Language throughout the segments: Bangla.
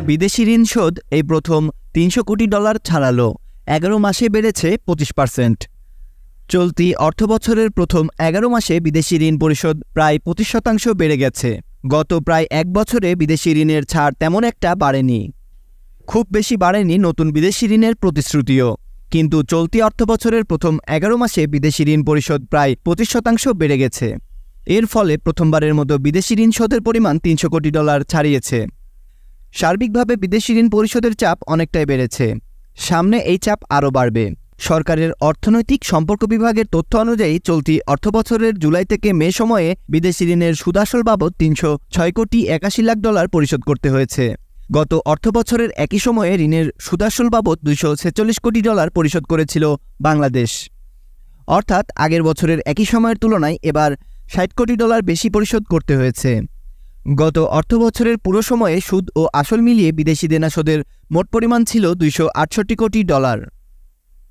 বিদেশি ঋণ শোধ এই প্রথম $300 কোটি ছাড়ালো। 11 মাসে বেড়েছে 25%। চলতি অর্থবছরের প্রথম 11 মাসে বিদেশি ঋণ পরিশোধ প্রায় 25% বেড়ে গেছে। গত প্রায় এক বছরে বিদেশি ঋণের ছাড় তেমন একটা বাড়েনি। খুব বেশি বাড়েনি নতুন বিদেশি ঋণের প্রতিশ্রুতিও, কিন্তু চলতি অর্থবছরের প্রথম 11 মাসে বিদেশি ঋণ পরিশোধ প্রায় 25% বেড়ে গেছে। এর ফলে প্রথমবারের মতো বিদেশি ঋণ শোধের পরিমাণ $300 কোটি ছাড়িয়েছে। সার্বিকভাবে বিদেশি ঋণ পরিশোধের চাপ অনেকটাই বেড়েছে। সামনে এই চাপ আরও বাড়বে। সরকারের অর্থনৈতিক সম্পর্ক বিভাগের তথ্য অনুযায়ী চলতি অর্থবছরের জুলাই থেকে মে সময়ে বিদেশি ঋণের সুদাসল বাবদ $306.81 কোটি পরিশোধ করতে হয়েছে। গত অর্থবছরের একই সময়ে ঋণের সুদাসল বাবদ $246 কোটি পরিশোধ করেছিল বাংলাদেশ। অর্থাৎ আগের বছরের একই সময়ের তুলনায় এবার $60 কোটি বেশি পরিশোধ করতে হয়েছে। গত অর্থবছরের পুরো সময়ে সুদ ও আসল মিলিয়ে বিদেশি দেনা শোধের মোট পরিমাণ ছিল $268 কোটি।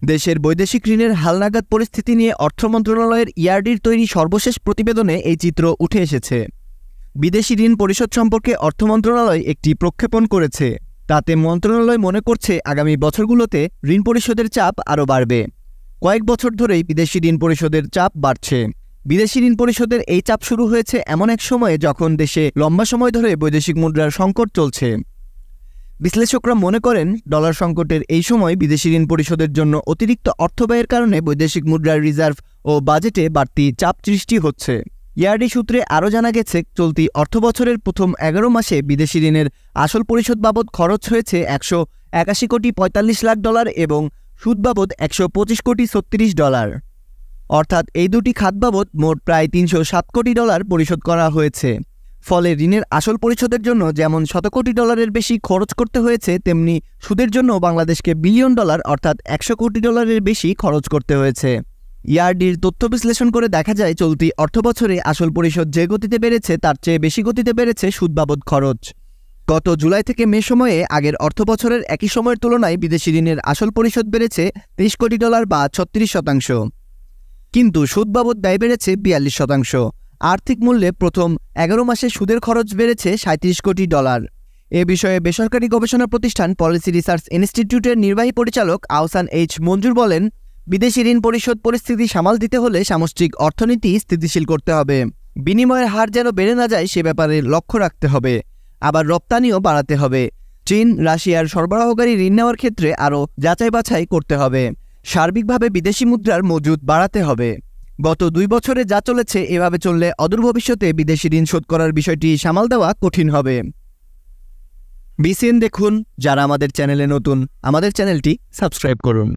দেশের বৈদেশিক ঋণের হালনাগাদ পরিস্থিতি নিয়ে অর্থ মন্ত্রণালয়ের ইআরডির তৈরি সর্বশেষ প্রতিবেদনে এই চিত্র উঠে এসেছে। বিদেশি ঋণ পরিশোধ সম্পর্কে অর্থ মন্ত্রণালয় একটি প্রক্ষেপণ করেছে। তাতে মন্ত্রণালয় মনে করছে আগামী বছরগুলোতে ঋণ পরিশোধের চাপ আরও বাড়বে। কয়েক বছর ধরেই বিদেশি ঋণ পরিশোধের চাপ বাড়ছে। বিদেশি ঋণ পরিশোধের এই চাপ শুরু হয়েছে এমন এক সময়ে যখন দেশে লম্বা সময় ধরে বৈদেশিক মুদ্রার সংকট চলছে। বিশ্লেষকরা মনে করেন ডলার সংকটের এই সময় বিদেশি ঋণ পরিশোধের জন্য অতিরিক্ত অর্থ ব্যয়ের কারণে বৈদেশিক মুদ্রার রিজার্ভ ও বাজেটে বাড়তি চাপ সৃষ্টি হচ্ছে। ইআরডি সূত্রে আরও জানা গেছে চলতি অর্থবছরের প্রথম 11 মাসে বিদেশি ঋণের আসল পরিশোধ বাবদ খরচ হয়েছে $181.45 কোটি এবং সুদ বাবদ $125.36 কোটি। অর্থাৎ এই দুটি খাত বাবদ মোট প্রায় $307 কোটি পরিশোধ করা হয়েছে। ফলে ঋণের আসল পরিশোধের জন্য যেমন $100 কোটি বেশি খরচ করতে হয়েছে, তেমনি সুদের জন্য বাংলাদেশকে বিলিয়ন ডলার অর্থাৎ $100 কোটি বেশি খরচ করতে হয়েছে। ইআরডির তথ্য বিশ্লেষণ করে দেখা যায় চলতি অর্থবছরে আসল পরিশোধ যে গতিতে বেড়েছে তার চেয়ে বেশি গতিতে বেড়েছে সুদ বাবদ খরচ। গত জুলাই থেকে মে সময়ে আগের অর্থবছরের একই সময়ের তুলনায় বিদেশি ঋণের আসল পরিশোধ বেড়েছে $30 কোটি বা 36%। কিন্তু সুদ বাবদ ব্যয় বেড়েছে 42%। আর্থিক মূল্যে প্রথম 11 মাসে সুদের খরচ বেড়েছে $37 কোটি। এ বিষয়ে বেসরকারি গবেষণা প্রতিষ্ঠান পলিসি রিসার্চ ইনস্টিটিউটের নির্বাহী পরিচালক আহসান এইচ মঞ্জুর বলেন, বিদেশি ঋণ পরিশোধ পরিস্থিতি সামাল দিতে হলে সামষ্টিক অর্থনীতি স্থিতিশীল করতে হবে। বিনিময়ের হার যেন বেড়ে না যায় সে ব্যাপারে লক্ষ্য রাখতে হবে। আবার রপ্তানিও বাড়াতে হবে। চীন, রাশিয়ার সরবরাহকারী ঋণ নেওয়ার ক্ষেত্রে আরও যাচাই বাছাই করতে হবে। সার্বিকভাবে বিদেশি মুদ্রার মজুদ বাড়াতে হবে। গত 2 বছরে যা চলেছে এভাবে চললে অদূর ভবিষ্যতে বিদেশি ঋণ শোধ করার বিষয়টি সামাল দেওয়া কঠিন হবে। বিসিএন দেখুন। যারা আমাদের চ্যানেলে নতুন, আমাদের চ্যানেলটি সাবস্ক্রাইব করুন।